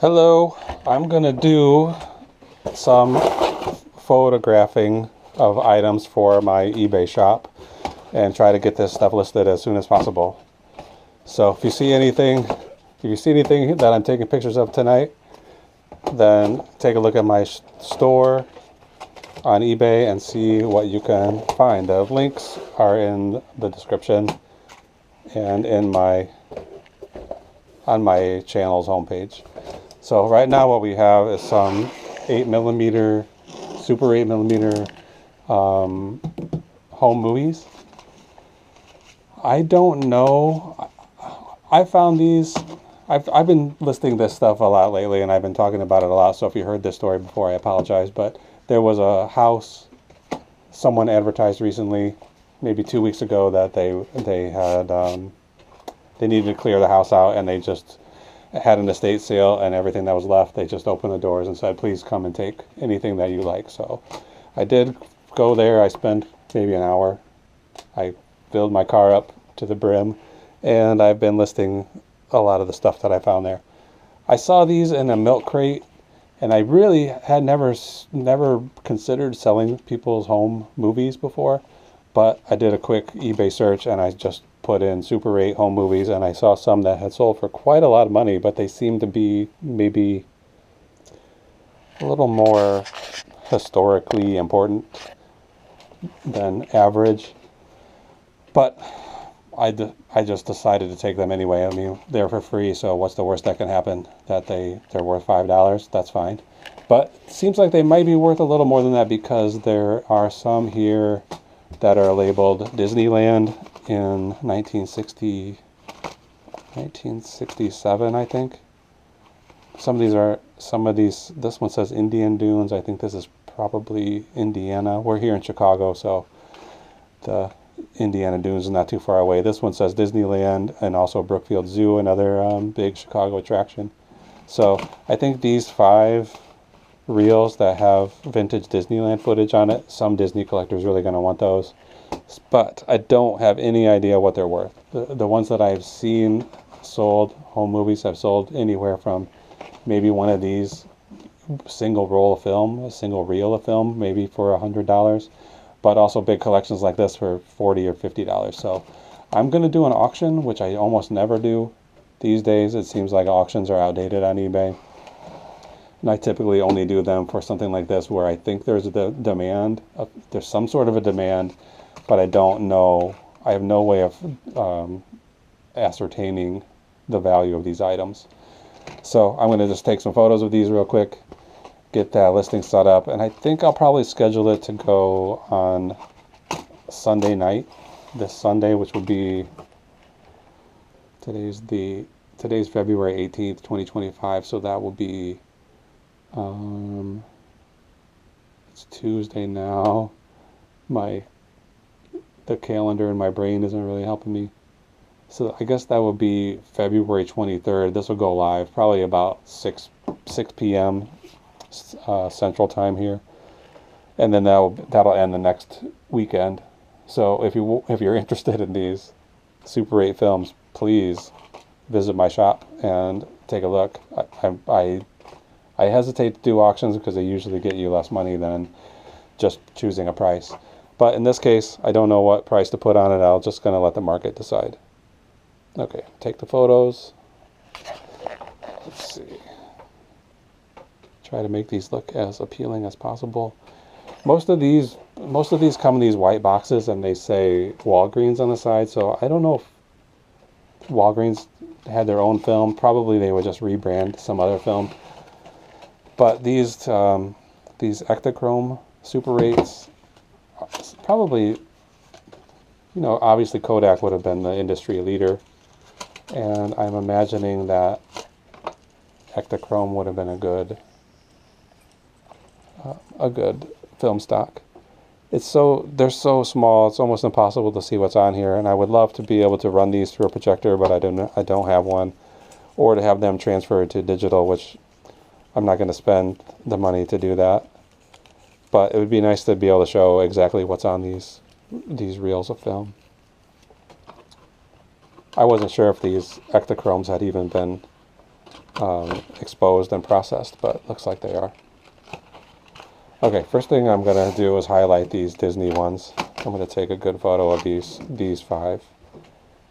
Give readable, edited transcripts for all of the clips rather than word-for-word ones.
Hello, I'm going to do some photographing of items for my eBay shop and try to get this stuff listed as soon as possible. So if you see anything that I'm taking pictures of tonight, then take a look at my store on eBay and see what you can find. The links are in the description and on my channel's homepage. So right now what we have is some 8mm, Super 8mm home movies. I don't know. I found these. I've been listing this stuff a lot lately, and I've been talking about it a lot. So if you heard this story before, I apologize. But there was a house someone advertised recently, maybe 2 weeks ago, that they had they needed to clear the house out, and they just had an estate sale, and everything that was left, they just opened the doors and said, please come and take anything that you like. So I did go there. I spent maybe an hour. I filled my car up to the brim, and I've been listing a lot of the stuff that I found there. I saw these in a milk crate, and I really had never considered selling people's home movies before, but I did a quick eBay search, and I just put in Super 8 home movies, and I saw some that had sold for quite a lot of money, but they seemed to be maybe a little more historically important than average. But I just decided to take them anyway. I mean, they're for free, so what's the worst that can happen? That they're worth $5, that's fine. But it seems like they might be worth a little more than that, because there are some here that are labeled Disneyland in 1967, I think. This one says Indian Dunes. I think this is probably Indiana. We're here in Chicago, so the Indiana Dunes is not too far away. This one says Disneyland, and also Brookfield Zoo, another big Chicago attraction. So I think these 5 reels that have vintage Disneyland footage on it, some Disney collectors really going to want those. But I don't have any idea what they're worth. The ones that I've seen sold, home movies, have sold anywhere from maybe one of these single roll of film, a single reel of film, maybe for $100. But also big collections like this for $40 or $50. So I'm going to do an auction, which I almost never do these days. It seems like auctions are outdated on eBay. And I typically only do them for something like this, where I think there's there's some sort of a demand, but I don't know. I have no way of ascertaining the value of these items. So I'm going to just take some photos of these real quick, get that listing set up, and I think I'll probably schedule it to go on Sunday night, this Sunday, which would be, today's February 18th, 2025, so that will be, it's Tuesday now. The calendar in my brain isn't really helping me. So I guess that would be February 23rd. This will go live probably about 6 p.m. Central Time here, and then that'll end the next weekend. So if you're interested in these Super 8 films, please visit my shop and take a look. I hesitate to do auctions because they usually get you less money than just choosing a price. But in this case, I don't know what price to put on it. I'm just going to let the market decide. Okay, take the photos. Let's see. Try to make these look as appealing as possible. Most of these come in these white boxes, and they say Walgreens on the side. So I don't know if Walgreens had their own film. Probably they would just rebrand some other film. But these Ektachrome Super 8s, probably, obviously Kodak would have been the industry leader, and I'm imagining that Ektachrome would have been a good film stock. They're so small, it's almost impossible to see what's on here, and I would love to be able to run these through a projector, but I don't have one, or to have them transferred to digital, which I'm not going to spend the money to do that. But it would be nice to be able to show exactly what's on these reels of film. I wasn't sure if these Ektachromes had even been exposed and processed, but looks like they are. Okay, first thing I'm going to do is highlight these Disney ones. I'm going to take a good photo of these 5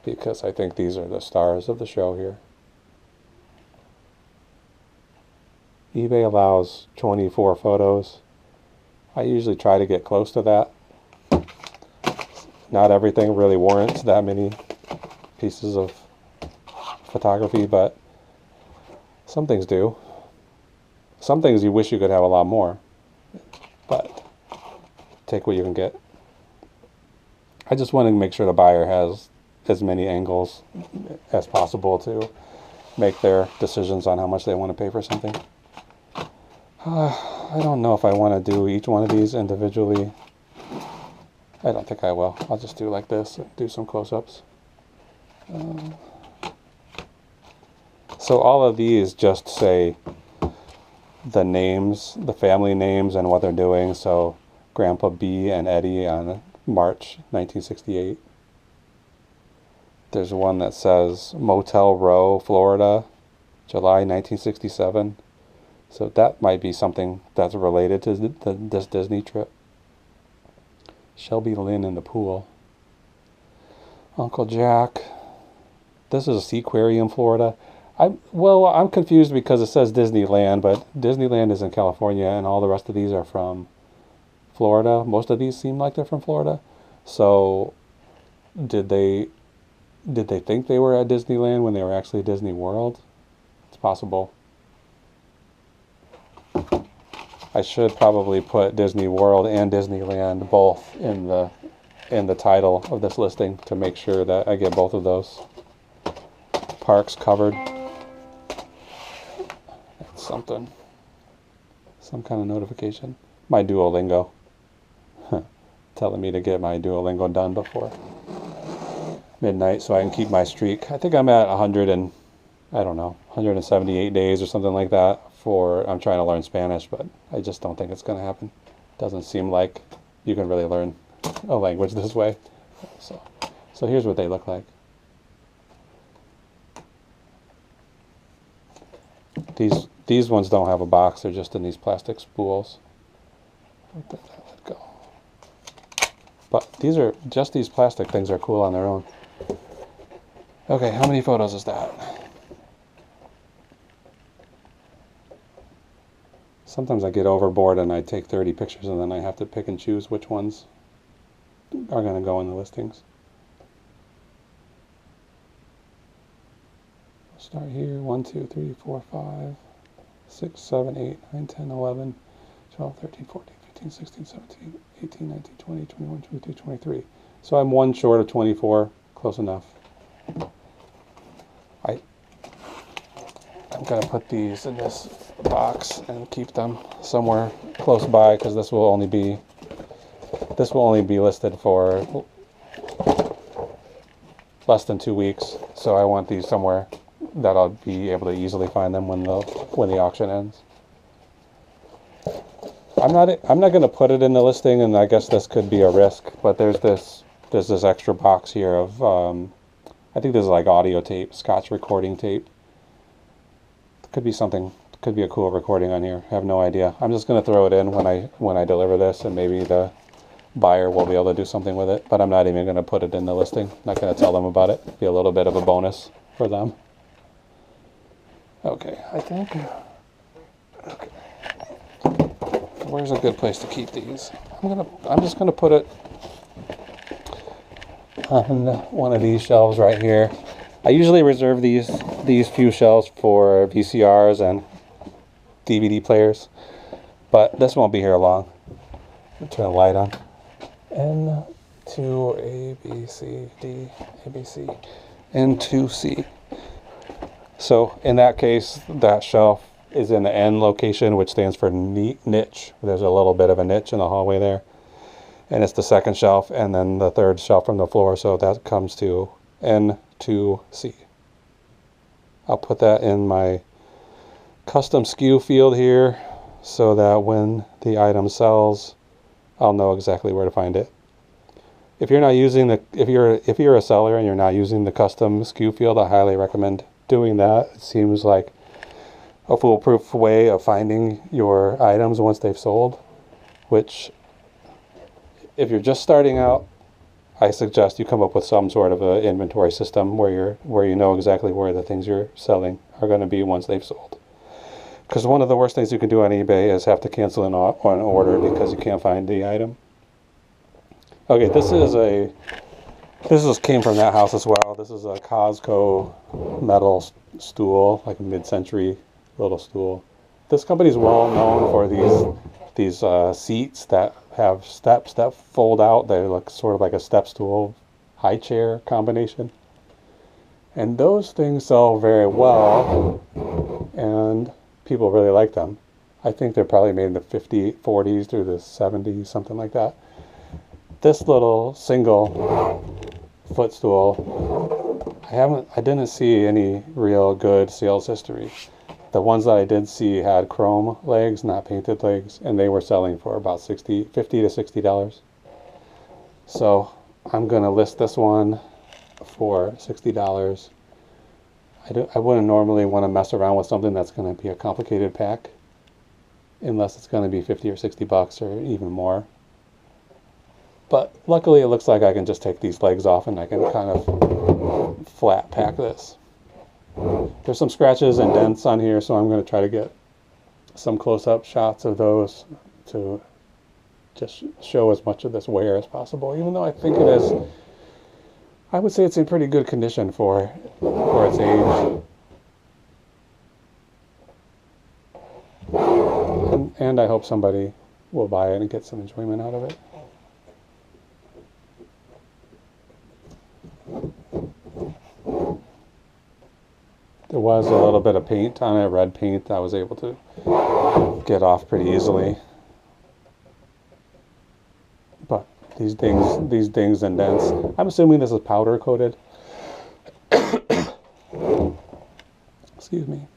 because I think these are the stars of the show here. eBay allows 24 photos. I usually try to get close to that. Not everything really warrants that many pieces of photography, but some things do. Some things you wish you could have a lot more, but take what you can get. I just want to make sure the buyer has as many angles as possible to make their decisions on how much they want to pay for something. I don't know if I want to do each one of these individually. I don't think I will. I'll just do like this and do some close-ups. So all of these just say the names, the family names and what they're doing. So Grandpa B and Eddie on March 1968. There's one that says Motel Row, Florida, July 1967. So that might be something that's related to this Disney trip. Shelby Lynn in the pool. Uncle Jack. This is a Seaquarium, Florida. I'm confused because it says Disneyland, but Disneyland is in California and all the rest of these are from Florida. Most of these seem like they're from Florida. So did they think they were at Disneyland when they were actually Disney World? It's possible. I should probably put Disney World and Disneyland both in the title of this listing to make sure that I get both of those parks covered. That's something. Some kind of notification. My Duolingo. Telling me to get my Duolingo done before midnight so I can keep my streak. I think I'm at 178 days or something like that. I'm trying to learn Spanish, but I just don't think it's going to happen. Doesn't seem like you can really learn a language this way. So here's what they look like. These ones don't have a box. They're just in these plastic spools. Let go. But these plastic things are cool on their own. Okay, how many photos is that? Sometimes I get overboard and I take 30 pictures and then I have to pick and choose which ones are going to go in the listings. Start here. 1, 2, 3, 4, 5, 6, 7, 8, 9, 10, 11, 12, 13, 14, 15, 16, 17, 18, 19, 20, 21, 22, 23. So I'm one short of 24. Close enough. I'm going to put these in this box and keep them somewhere close by because this will only be listed for less than 2 weeks. So I want these somewhere that I'll be able to easily find them when the auction ends. I'm not going to put it in the listing, and I guess this could be a risk. But there's this extra box here of I think this is like audio tape, Scotch recording tape. Could be something. Could be a cool recording on here. I have no idea. I'm just going to throw it in when I deliver this, and maybe the buyer will be able to do something with it. But I'm not even going to put it in the listing. Not going to tell them about it. Be a little bit of a bonus for them. Okay, I think. Okay. Where's a good place to keep these? I'm just gonna put it on one of these shelves right here. I usually reserve these few shelves for VCRs and DVD players, but this won't be here long. Turn the light on. N2 A B C D A B C N2 C. So in that case, that shelf is in the N location, which stands for niche. There's a little bit of a niche in the hallway there. And it's the second shelf, and then the third shelf from the floor, so that comes to N2C. I'll put that in my custom SKU field here, so that when the item sells, I'll know exactly where to find it. If you're not using if you're a seller and you're not using the custom SKU field, I highly recommend doing that. It seems like a foolproof way of finding your items once they've sold, which if you're just starting out, I suggest you come up with some sort of an inventory system where you know exactly where the things you're selling are going to be once they've sold. Because one of the worst things you can do on eBay is have to cancel an order because you can't find the item. Okay, this came from that house as well. This is a Costco metal stool, like a mid-century little stool. This company is well known for these seats that have steps that fold out. They look sort of like a step stool, high chair combination. And those things sell very well, and people really like them. I think they're probably made in the 40s through the 70s, something like that. This little single footstool, I didn't see any real good sales history. The ones that I did see had chrome legs, not painted legs, and they were selling for about $50 to $60. So I'm gonna list this one for $60. I wouldn't normally want to mess around with something that's going to be a complicated pack, unless it's going to be 50 or 60 bucks or even more. But luckily it looks like I can just take these legs off and I can kind of flat pack this. There's some scratches and dents on here, so I'm going to try to get some close-up shots of those to just show as much of this wear as possible, even though I think it is, I would say it's in pretty good condition for its age. And I hope somebody will buy it and get some enjoyment out of it. There was a little bit of paint on it, red paint, I was able to get off pretty easily. But these dings and dents, I'm assuming this is powder coated. Excuse me.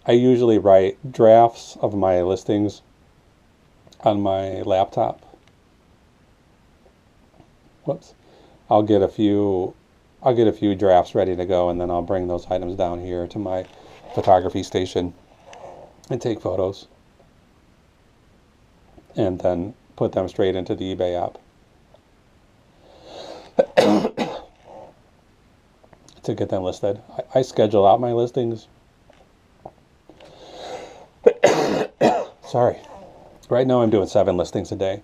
I usually write drafts of my listings on my laptop. Whoops. I'll get a few drafts ready to go, and then I'll bring those items down here to my photography station and take photos, and then put them straight into the eBay app to get them listed. I schedule out my listings. Sorry. Right now I'm doing 7 listings a day.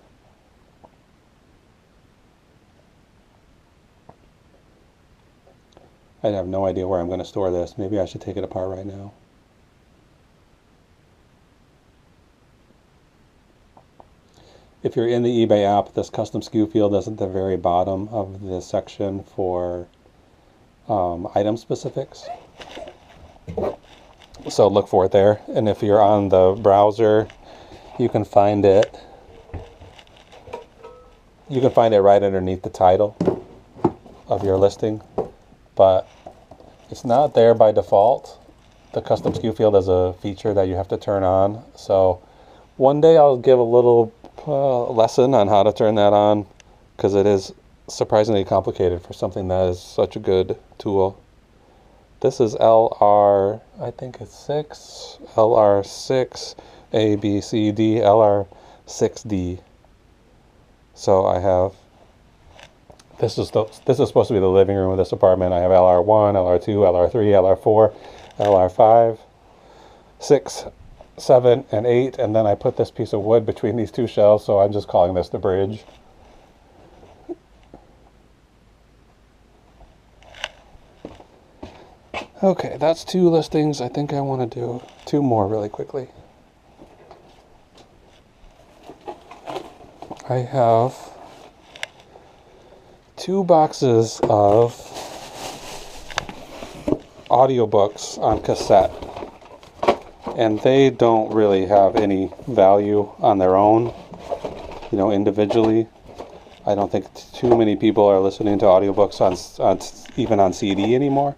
I have no idea where I'm going to store this. Maybe I should take it apart right now. If you're in the eBay app, this custom SKU field is at the very bottom of the section for item specifics. So look for it there. And if you're on the browser, you can find it. You can find it right underneath the title of your listing, but it's not there by default. The custom SKU field is a feature that you have to turn on. So one day I'll give a little lesson on how to turn that on, because it is surprisingly complicated for something that is such a good tool. This is LR, I think it's 6, LR6, A, B, C, D, LR6D. So I have, this is supposed to be the living room of this apartment. I have LR1, LR2, LR3, LR4, LR5, 6, 7, and 8, and then I put this piece of wood between these two shelves, so I'm just calling this the bridge. Okay, that's 2 listings. I think I want to do 2 more really quickly. I have 2 boxes of audiobooks on cassette, and they don't really have any value on their own, you know, individually. I don't think too many people are listening to audiobooks on even on CD anymore,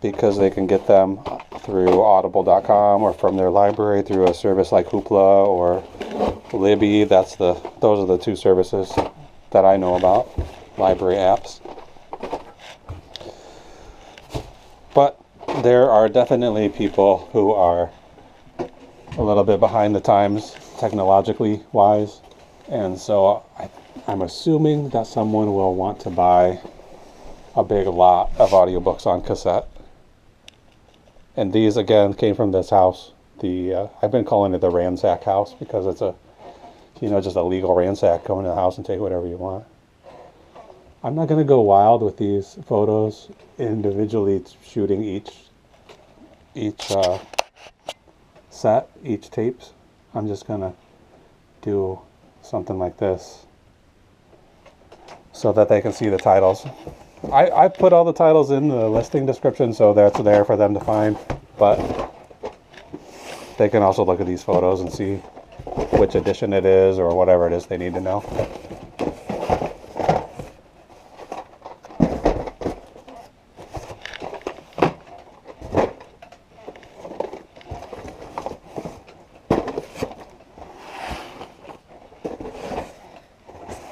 because they can get them through audible.com or from their library through a service like Hoopla or Libby. Those are the 2 services that I know about, library apps. there are definitely people who are a little bit behind the times technologically wise, and so I'm assuming that someone will want to buy a big lot of audiobooks on cassette. And these again came from this house. I've been calling it the ransack house because it's a, just a legal ransack. Go into the house and take whatever you want. I'm not going to go wild with these photos individually shooting each set, each tapes. I'm just going to do something like this so that they can see the titles. I put all the titles in the listing description, so that's there for them to find, but they can also look at these photos and see which edition it is or whatever it is they need to know.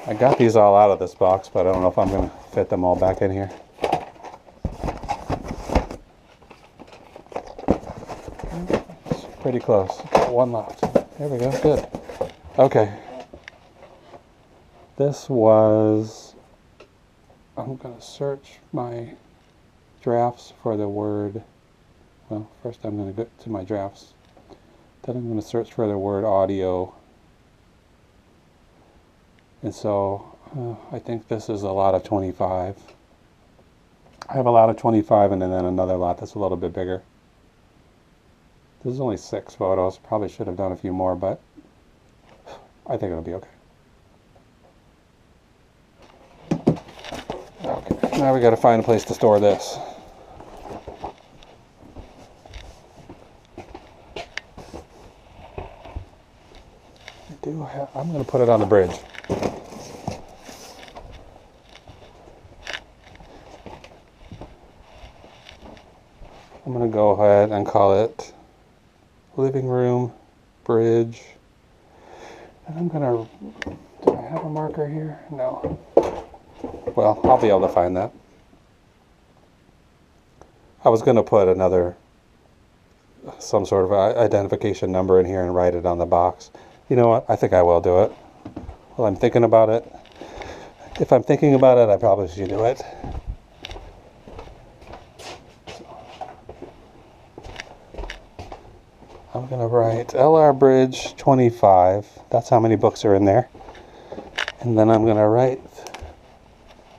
I got these all out of this box, but I don't know if I'm going to fit them all back in here. It's pretty close. Got one left. There we go. Good. Okay. This was... I'm going to search my drafts for the word... Well, first I'm going to go to my drafts. Then I'm going to search for the word audio. And so I think this is a lot of 25. I have a lot of 25 and then another lot that's a little bit bigger. This is only 6 photos. Probably should have done a few more, but I think it'll be okay. Okay, now we got to find a place to store this. I'm going to put it on the bridge. I'm going to go ahead and call it living room, bridge. And I'm going to, do I have a marker here? No. Well, I'll be able to find that. I was going to put some sort of identification number in here and write it on the box. You know what? I think I will do it. Well, I'm thinking about it. If I'm thinking about it, I probably should do it. I'm going to write LR Bridge 25. That's how many books are in there. And then I'm going to write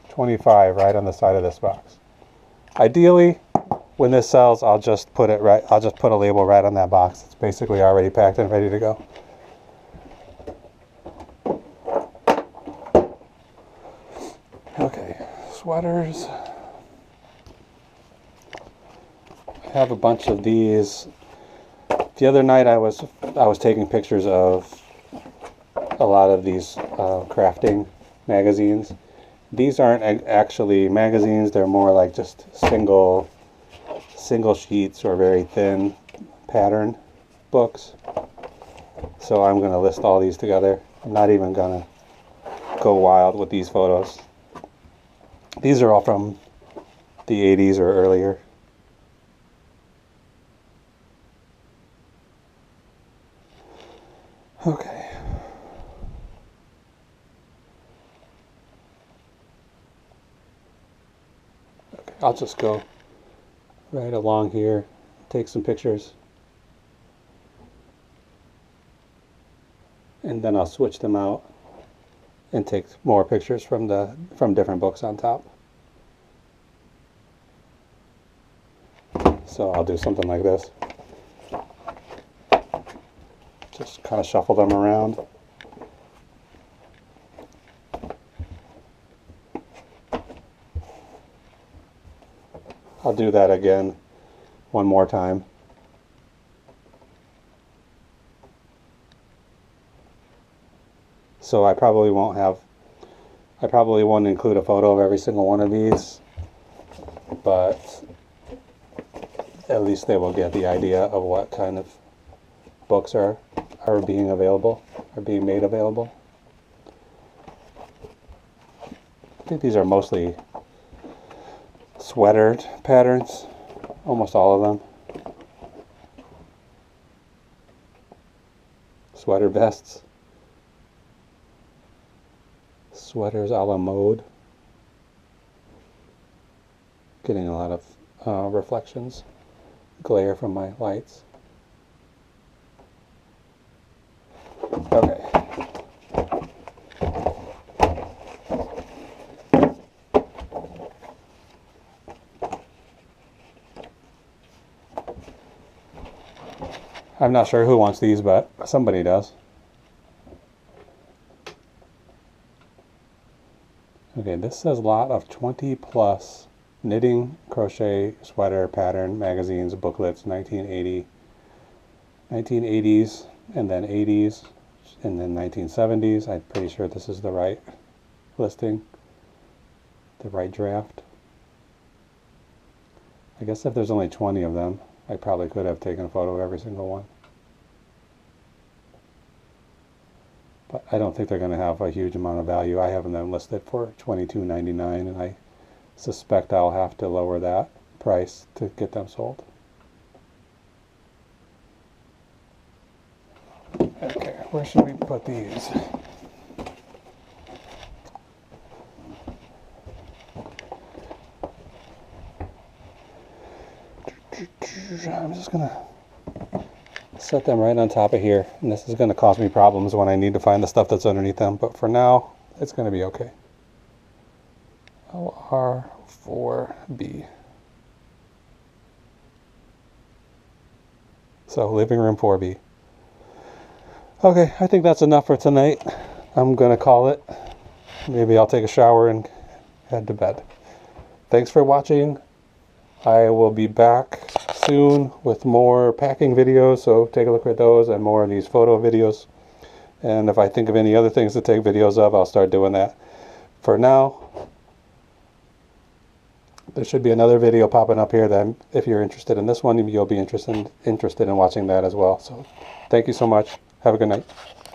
25 right on the side of this box. Ideally, when this sells, I'll just put a label right on that box. It's basically already packed and ready to go. Okay, sweaters. I have a bunch of these. The other night I was taking pictures of a lot of these crafting magazines. These aren't actually magazines, they're more like just single sheets or very thin pattern books. So I'm going to list all these together. I'm not even going to go wild with these photos. These are all from the 80s or earlier. Okay. Okay, I'll just go right along here, take some pictures, and then I'll switch them out and take more pictures from different books on top. So I'll do something like this. Just kind of shuffle them around. I'll do that again one more time. So I probably won't include a photo of every single one of these, but at least they will get the idea of what kind of books are being made available. I think these are mostly sweater patterns. almost all of them. Sweater vests. Sweaters a la mode. Getting a lot of reflections, glare from my lights. Okay. I'm not sure who wants these, but somebody does. Okay, this says lot of 20 plus knitting, crochet, sweater, pattern, magazines, booklets, 1980s, and then 80s, and then 1970s. I'm pretty sure this is the right listing, the right draft. I guess if there's only 20 of them, I probably could have taken a photo of every single one. But I don't think they're going to have a huge amount of value. I have them listed for $22.99, and I suspect I'll have to lower that price to get them sold. Okay, where should we put these? I'm just going to set them right on top of here, and this is going to cause me problems when I need to find the stuff that's underneath them, but for now it's going to be okay. LR4B. So living room 4B. Okay, I think that's enough for tonight. I'm going to call it. Maybe I'll take a shower and head to bed. Thanks for watching. I will be back soon with more packing videos, so take a look at those and more of these photo videos. And if I think of any other things to take videos of, I'll start doing that. For now, there should be another video popping up here that if you're interested in this one, you'll be interested in watching that as well. So thank you so much. Have a good night.